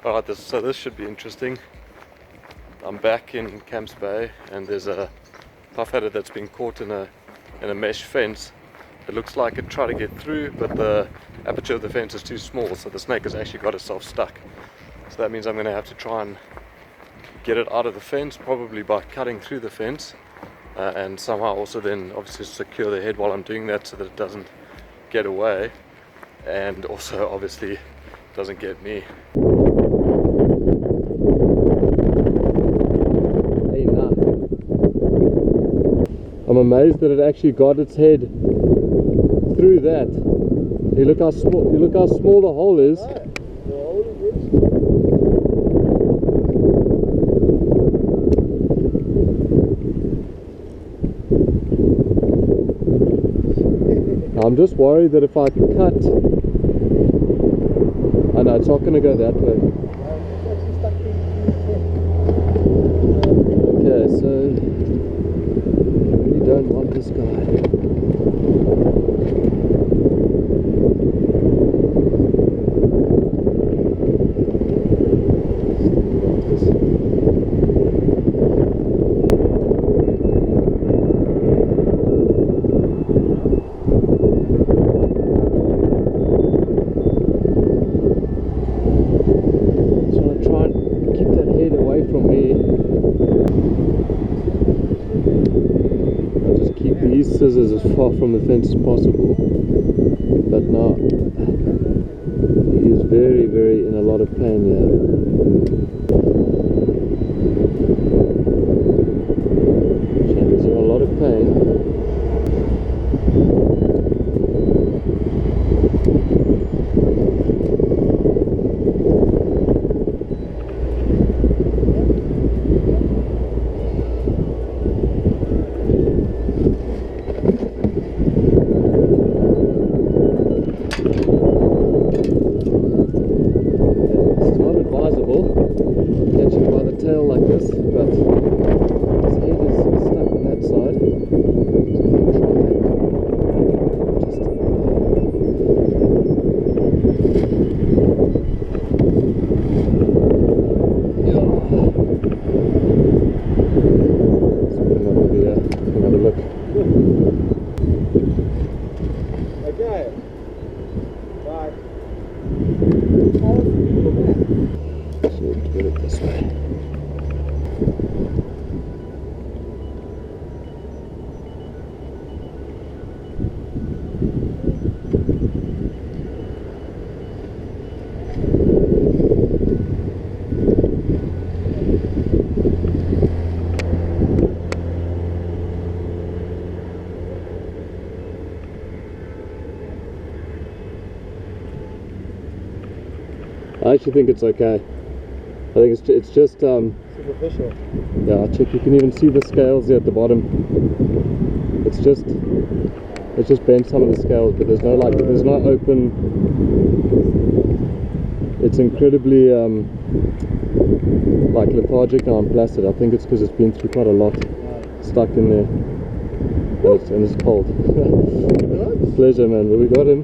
Alright, so this should be interesting. I'm back in Camps Bay and there's a puffadder that's been caught in a mesh fence. It looks like it tried to get through, but the aperture of the fence is too small, so the snake has actually got itself stuck. So that means I'm going to have to try and get it out of the fence, probably by cutting through the fence, and somehow also then obviously secure the head while I'm doing that so that it doesn't get away, and also obviously doesn't get me. Hey, nah. I'm amazed that it actually got its head through that. You look how small the hole is. I'm just worried that if I cut, I know it's not going to go that way. Okay, so we don't want this guy. Scissors as far from the fence as possible, but now he is very in a lot of pain here. He's in a lot of pain. I actually think it's okay. I think it's just superficial. Yeah, check. You can even see the scales there at the bottom. It's just bent some of the scales, but there's no open. It's incredibly like lethargic and unplasted. I think it's because it's been through quite a lot, stuck in there, and it's cold. Pleasure, man. But we got him.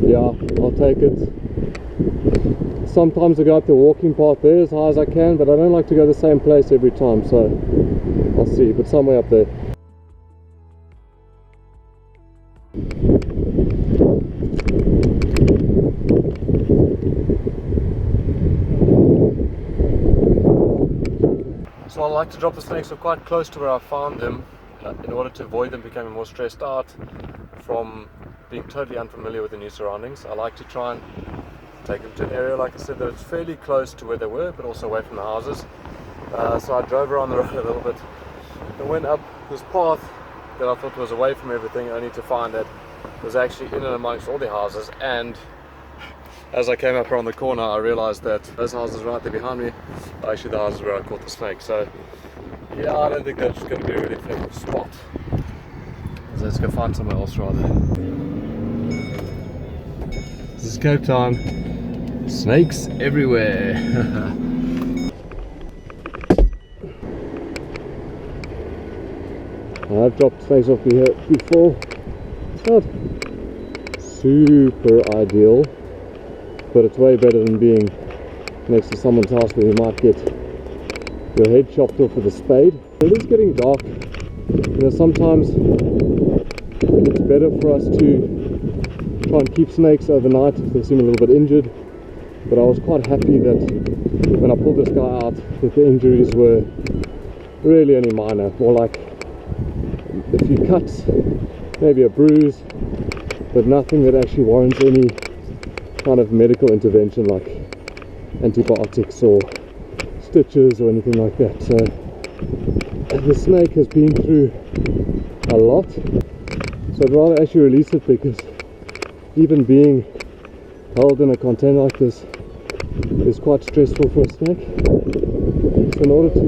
Yeah, I'll take it. Sometimes I go up the walking path there as high as I can, but I don't like to go the same place every time, so I'll see, but somewhere up there. So I like to drop the snakes quite close to where I found them in order to avoid them becoming more stressed out from being totally unfamiliar with the new surroundings. I like to try and take them to an area, like I said, that it's fairly close to where they were, but also away from the houses. So I drove around the road a little bit and went up this path that I thought was away from everything, only to find that it was actually in and amongst all the houses. And as I came up around the corner, I realized that those houses right there behind me are actually the houses where I caught the snake. So yeah, I don't think that's going to be a really effective spot. So let's go find somewhere else rather. This is Cape Town. Snakes everywhere. I've dropped snakes off here before. It's not super ideal, but it's way better than being next to someone's house where you might get your head chopped off with a spade. It is getting dark. You know, sometimes it's better for us to try and keep snakes overnight if they seem a little bit injured, but I was quite happy that when I pulled this guy out that the injuries were really only minor, more like a few cuts, maybe a bruise, but nothing that actually warrants any kind of medical intervention like antibiotics or stitches or anything like that. So the snake has been through a lot, so I'd rather actually release it, because even being held in a container like this is quite stressful for a snake. So in order to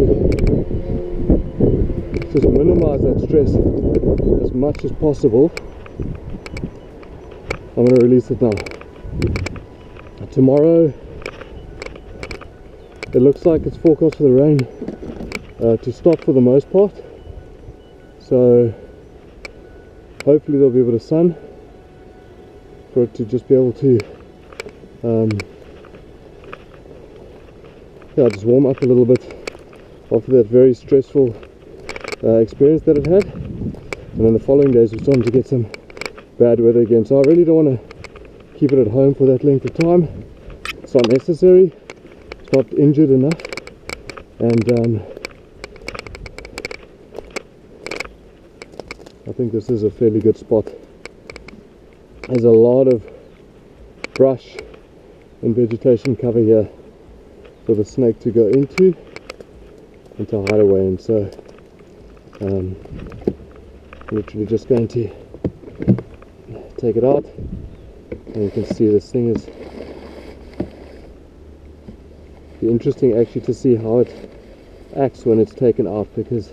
just minimize that stress as much as possible, I'm going to release it now. Tomorrow it looks like it's forecast for the rain to stop for the most part, so hopefully there'll be a bit of sun for it to just be able to just warm up a little bit after that very stressful experience that it had. And then the following days we're starting to get some bad weather again, so I really don't want to keep it at home for that length of time. It's not necessary, it's not injured enough, and I think this is a fairly good spot. There's a lot of brush and vegetation cover here for the snake to go into and to hide away in, so I'm literally just going to take it out, and you can see this thing is interesting actually to see how it acts when it's taken out, because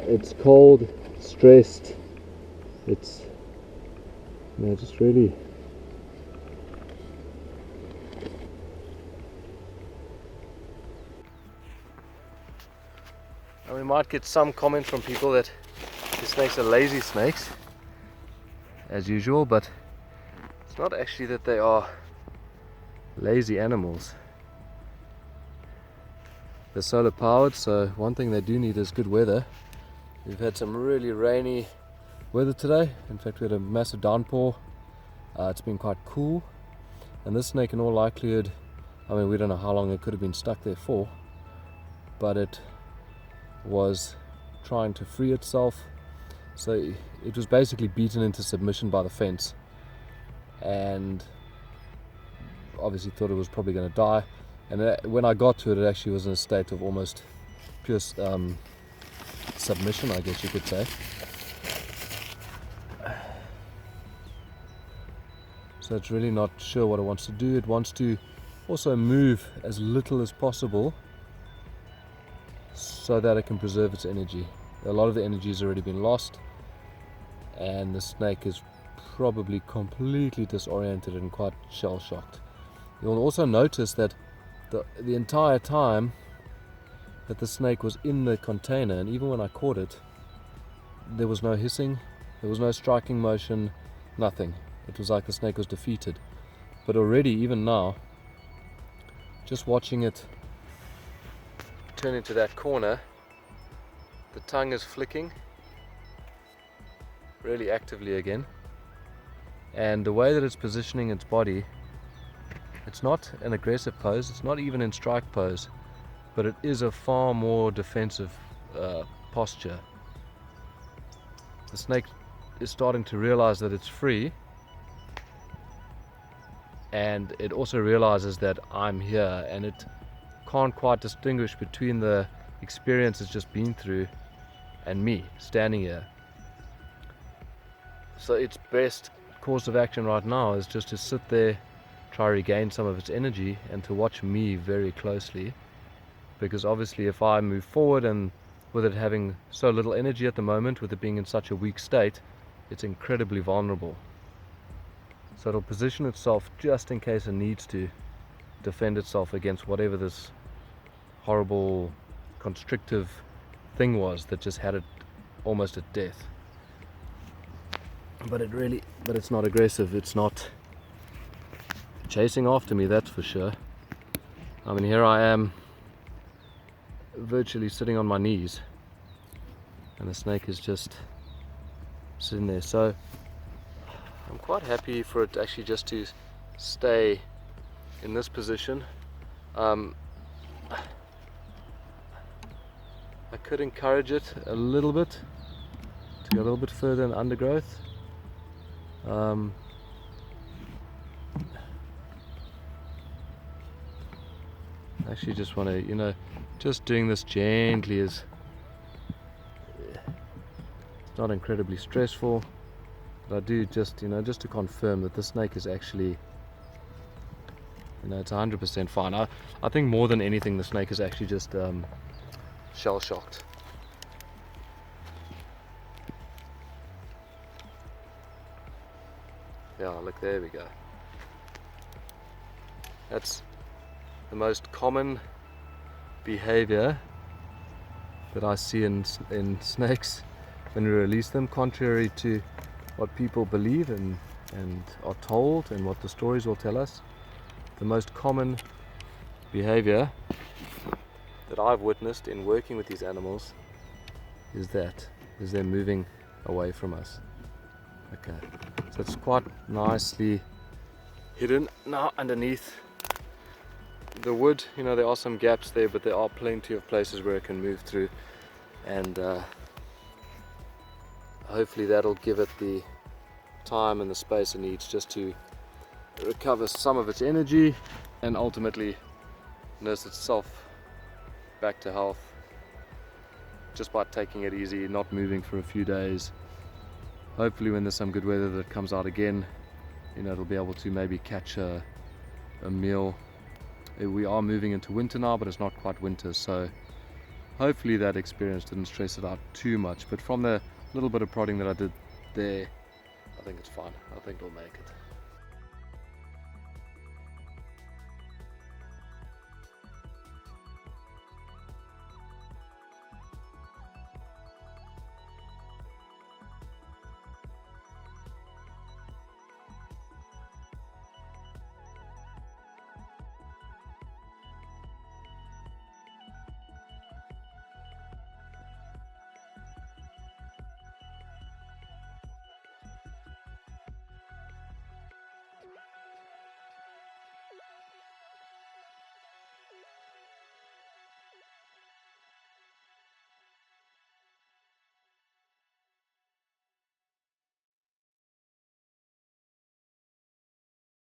it's cold, stressed, it's just really and we might get some comments from people that the snakes are lazy snakes as usual, but it's not actually that they are lazy animals. They're solar powered, so one thing they do need is good weather. We've had some really rainy weather today. In fact, we had a massive downpour. It's been quite cool, and this snake in all likelihood, I mean, we don't know how long it could have been stuck there for, but it was trying to free itself, so it was basically beaten into submission by the fence, and obviously thought it was probably going to die. And when I got to it, it actually was in a state of almost pure submission, I guess you could say. So it's really not sure what it wants to do. It wants to also move as little as possible so that it can preserve its energy. A lot of the energy has already been lost, and the snake is probably completely disoriented and quite shell-shocked. You'll also notice that the entire time that the snake was in the container, and even when I caught it, there was no hissing, there was no striking motion, nothing. It was like the snake was defeated. But already, even now, just watching it turn into that corner, the tongue is flicking really actively again, and the way that it's positioning its body, it's not an aggressive pose, it's not even in strike pose, but it is a far more defensive posture. The snake is starting to realize that it's free, and it also realizes that I'm here, and it can't quite distinguish between the experience it's just been through and me standing here. So its best course of action right now is just to sit there, try to regain some of its energy, and to watch me very closely, because obviously if I move forward, and with it having so little energy at the moment, with it being in such a weak state, it's incredibly vulnerable. So it'll position itself just in case it needs to defend itself against whatever this horrible constrictive thing was that just had it almost at death. but it's not aggressive. It's not chasing after me, that's for sure. I mean, here I am virtually sitting on my knees and the snake is just sitting there. So I'm quite happy for it actually just to stay in this position. I could encourage it a little bit to go a little bit further in undergrowth. I actually just want to, just doing this gently is, it's not incredibly stressful, but I do just to confirm that the snake is actually, it's 100% fine. I think more than anything the snake is actually just shell shocked. Yeah, look, there we go. That's the most common behavior that I see in snakes when we release them, contrary to what people believe and are told and what the stories will tell us. The most common behavior that I've witnessed in working with these animals is they're moving away from us. Okay, so it's quite nicely hidden now underneath the wood. There are some gaps there, but there are plenty of places where it can move through, and hopefully that'll give it the time and the space it needs just to recover some of its energy and ultimately nurse itself back to health just by taking it easy, not moving for a few days. Hopefully when there's some good weather that comes out again, it'll be able to maybe catch a meal. We are moving into winter now, but it's not quite winter, so hopefully that experience didn't stress it out too much. But from the little bit of prodding that I did there, I think it's fine. I think it'll make it.